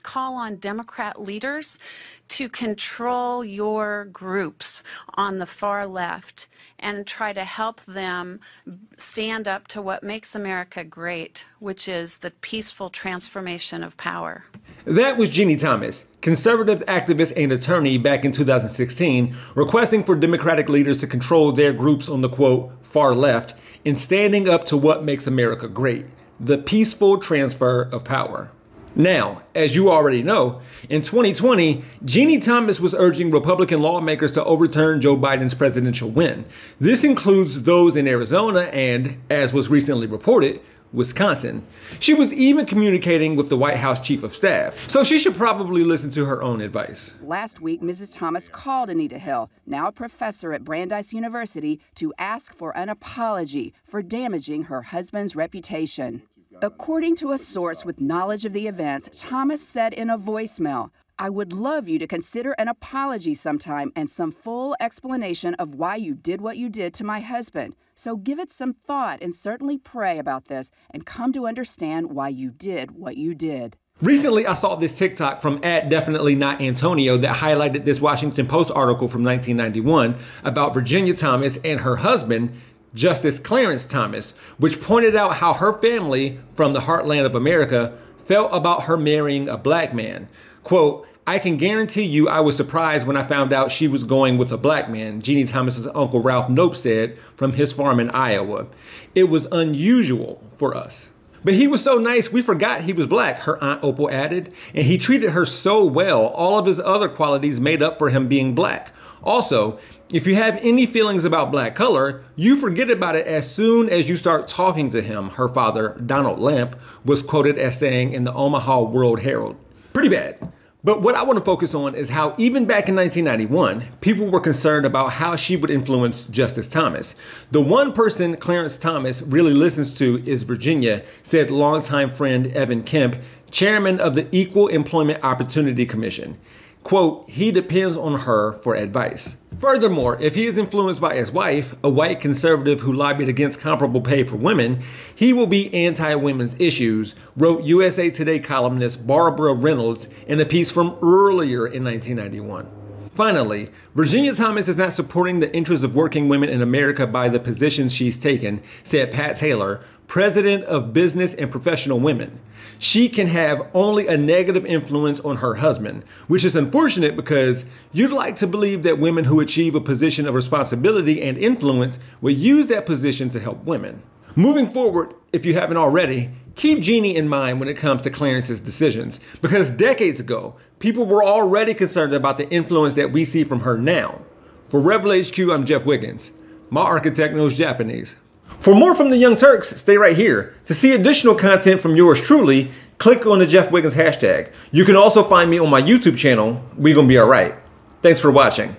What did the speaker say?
call on Democrat leaders to control your groups on the far left and try to help them stand up to what makes America great, which is the peaceful transformation of power. That was Ginni Thomas, conservative activist and attorney back in 2016, requesting for Democratic leaders to control their groups on the, quote, far left and standing up to what makes America great, the peaceful transfer of power. Now, as you already know, in 2020, Ginni Thomas was urging Republican lawmakers to overturn Joe Biden's presidential win. This includes those in Arizona and, as was recently reported, Wisconsin. She was even communicating with the White House Chief of Staff, so she should probably listen to her own advice. Last week, Mrs. Thomas called Anita Hill, now a professor at Brandeis University, to ask for an apology for damaging her husband's reputation. According to a source with knowledge of the events, Thomas said in a voicemail, "I would love you to consider an apology sometime and some full explanation of why you did what you did to my husband. So give it some thought and certainly pray about this and come to understand why you did what you did." Recently, I saw this TikTok from @DefinitelyNotAntonio that highlighted this Washington Post article from 1991 about Virginia Thomas and her husband, Justice Clarence Thomas, which pointed out how her family from the heartland of America felt about her marrying a black man. Quote, "I can guarantee you I was surprised when I found out she was going with a black man," Ginni Thomas's uncle Ralph Nope said from his farm in Iowa. "It was unusual for us. But he was so nice, we forgot he was black," her Aunt Opal added. "And he treated her so well, all of his other qualities made up for him being black. Also, if you have any feelings about black color, you forget about it as soon as you start talking to him," her father, Donald Lamp, was quoted as saying in the Omaha World Herald. Pretty bad. But what I want to focus on is how even back in 1991, people were concerned about how she would influence Justice Thomas. "The one person Clarence Thomas really listens to is Virginia," said longtime friend Evan Kemp, chairman of the Equal Employment Opportunity Commission. Quote, "He depends on her for advice." Furthermore, if he is influenced by his wife, a white conservative who lobbied against comparable pay for women, he will be anti-women's issues, wrote USA Today columnist Barbara Reynolds in a piece from earlier in 1991. Finally, Virginia Thomas is not supporting the interests of working women in America by the positions she's taken, said Pat Taylor, president of Business and Professional Women. She can have only a negative influence on her husband, which is unfortunate because you'd like to believe that women who achieve a position of responsibility and influence will use that position to help women. Moving forward, if you haven't already, keep Ginni in mind when it comes to Clarence's decisions, because decades ago, people were already concerned about the influence that we see from her now. For Rebel HQ, I'm Jeff Wiggins. My architect knows Japanese. For more from the Young Turks, stay right here. To see additional content from yours truly, click on the Jeff Wiggins hashtag. You can also find me on my YouTube channel, We Gonna Be Alright. Thanks for watching.